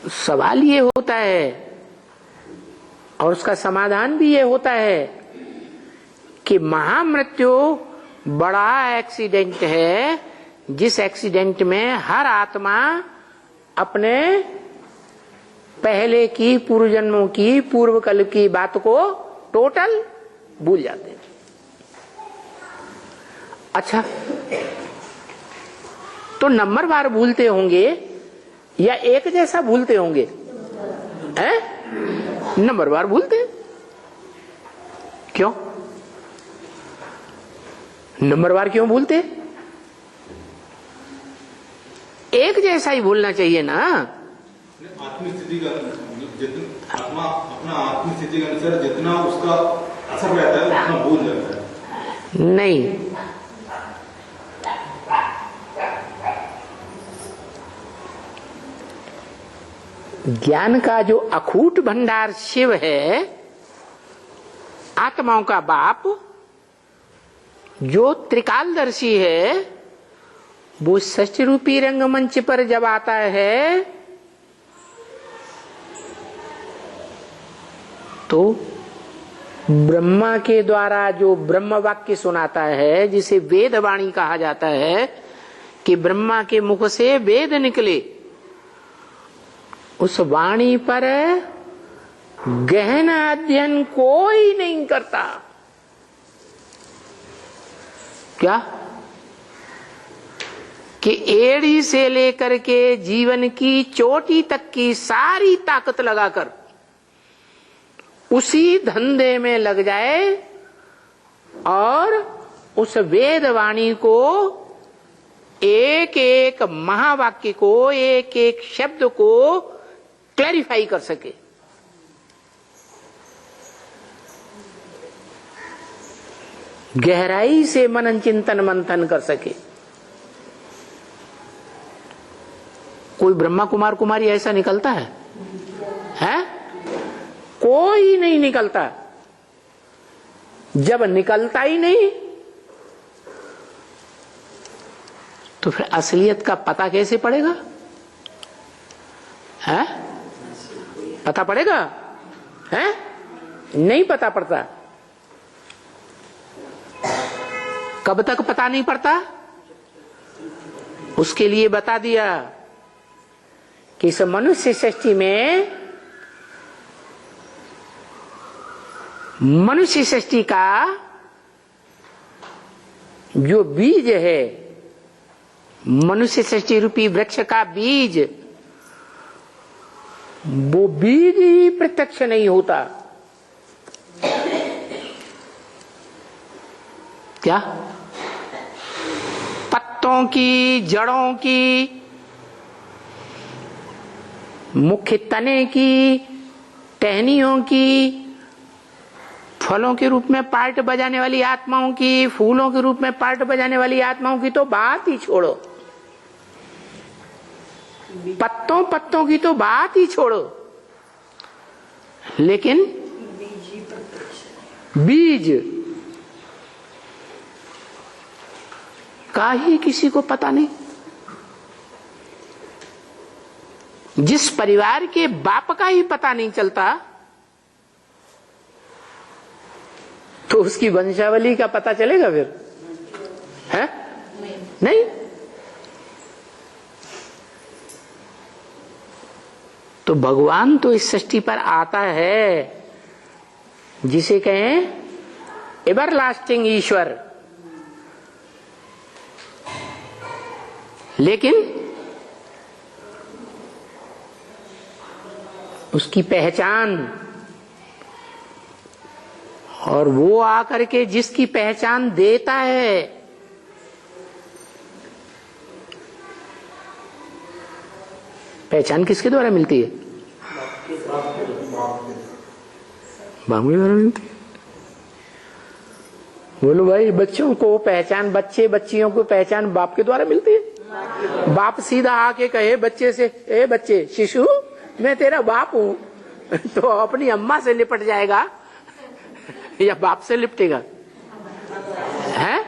सवाल ये होता है और उसका समाधान भी ये होता है कि महामृत्यु बड़ा एक्सीडेंट है, जिस एक्सीडेंट में हर आत्मा अपने पहले की पूर्व जन्मों की पूर्व कल्प की बात को टोटल भूल जाते हैं। अच्छा, तो नंबरवार भूलते होंगे या एक जैसा भूलते होंगे? नंबरवार भूलते हैं। क्यों नंबरवार क्यों भूलते? एक जैसा ही भूलना चाहिए ना। आत्मस्थिति का आत्मा अपना आत्मस्थिति के अनुसार जितना उसका असर रहता है उतना भूल जाता है। नहीं, ज्ञान का जो अखूट भंडार शिव है, आत्माओं का बाप, जो त्रिकालदर्शी है, वो षष्ठी रूपी रंगमंच पर जब आता है तो ब्रह्मा के द्वारा जो ब्रह्म वाक्य सुनाता है, जिसे वेद वाणी कहा जाता है कि ब्रह्मा के मुख से वेद निकले, उस वाणी पर गहन अध्ययन कोई नहीं करता। क्या कि एड़ी से लेकर के जीवन की चोटी तक की सारी ताकत लगाकर उसी धंधे में लग जाए और उस वेद वाणी को, एक एक महावाक्य को, एक एक शब्द को क्लैरिफाई कर सके। गहराई से मनन चिंतन मंथन कर सके। कोई ब्रह्मा कुमार कुमारी ऐसा निकलता है? कोई नहीं निकलता। जब निकलता ही नहीं तो फिर असलियत का पता कैसे पड़ेगा? पता पड़ेगा? नहीं पता पड़ता। कब तक पता नहीं पड़ता? उसके लिए बता दिया कि इस मनुष्य सृष्टि में, मनुष्य सृष्टि का जो बीज है, मनुष्य सृष्टि रूपी वृक्ष का बीज, वो बीज ही प्रत्यक्ष नहीं होता। क्या? पत्तों की, जड़ों की, मुख्य तने की, टहनियों की, फलों के रूप में पार्ट बजाने वाली आत्माओं की, फूलों के रूप में पार्ट बजाने वाली आत्माओं की तो बात ही छोड़ो। पत्तों पत्तों की तो बात ही छोड़ो। लेकिन बीज का ही किसी को पता नहीं। जिस परिवार के बाप का ही पता नहीं चलता तो उसकी वंशावली का पता चलेगा फिर? है? नहीं। तो भगवान तो इस सृष्टि पर आता है जिसे कहें एवरलास्टिंग ईश्वर, लेकिन उसकी पहचान, और वो आकर के जिसकी पहचान देता है, पहचान किसके द्वारा मिलती है? बाप के द्वारा मिलती है। बोलो भाई, बच्चों को पहचान, बच्चे बच्चियों को पहचान बाप के द्वारा मिलती है। बाप सीधा आके कहे बच्चे से, ए बच्चे, शिशु मैं तेरा बाप हूं, तो अपनी अम्मा से लिपट जाएगा या बाप से लिपटेगा? है?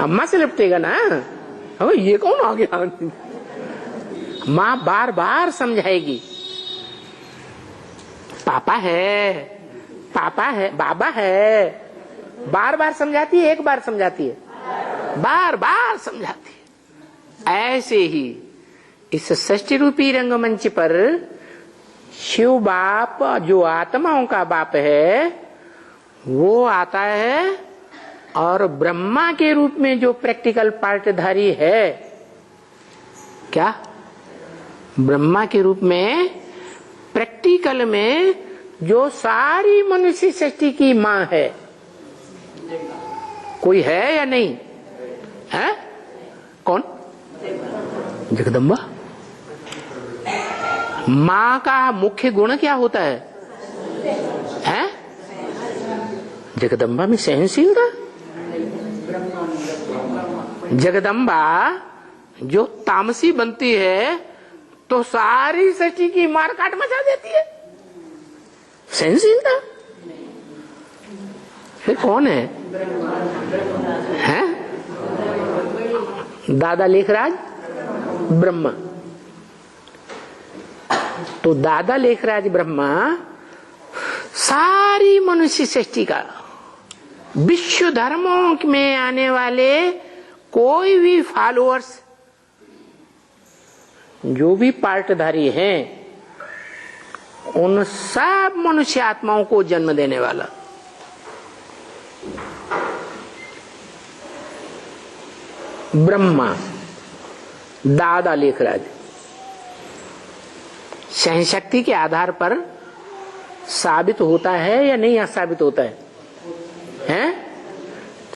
अम्मा से लिपटेगा ना। ये कौन आ गया? माँ बार बार समझाएगी, पापा है, पापा है, बाबा है, बार बार समझाती है, एक बार समझाती है, बार बार समझाती है। ऐसे ही इस सृष्टि रूपी रंगमंच पर शिव बाप जो आत्माओं का बाप है वो आता है, और ब्रह्मा के रूप में जो प्रैक्टिकल पार्टधारी है, क्या ब्रह्मा के रूप में प्रैक्टिकल में जो सारी मनुष्य सृष्टि की माँ है, कोई है या नहीं है? कौन? जगदम्बा। माँ का मुख्य गुण क्या होता है? हैं? जगदम्बा में सहनशीलता। जगदम्बा जो तामसी बनती है तो सारी सृष्टि की मार काट मचा देती है। सहनशीलता। फिर कौन है? हैं? दादा लेखराज ब्रह्मा। तो दादा लेखराज ब्रह्मा सारी मनुष्य सृष्टि का, विश्व धर्मों में आने वाले कोई भी फॉलोअर्स, जो भी पार्टधारी हैं, उन सब मनुष्य आत्माओं को जन्म देने वाला ब्रह्मा दादा लेखराज सहनशक्ति के आधार पर साबित होता है या नहीं साबित होता है?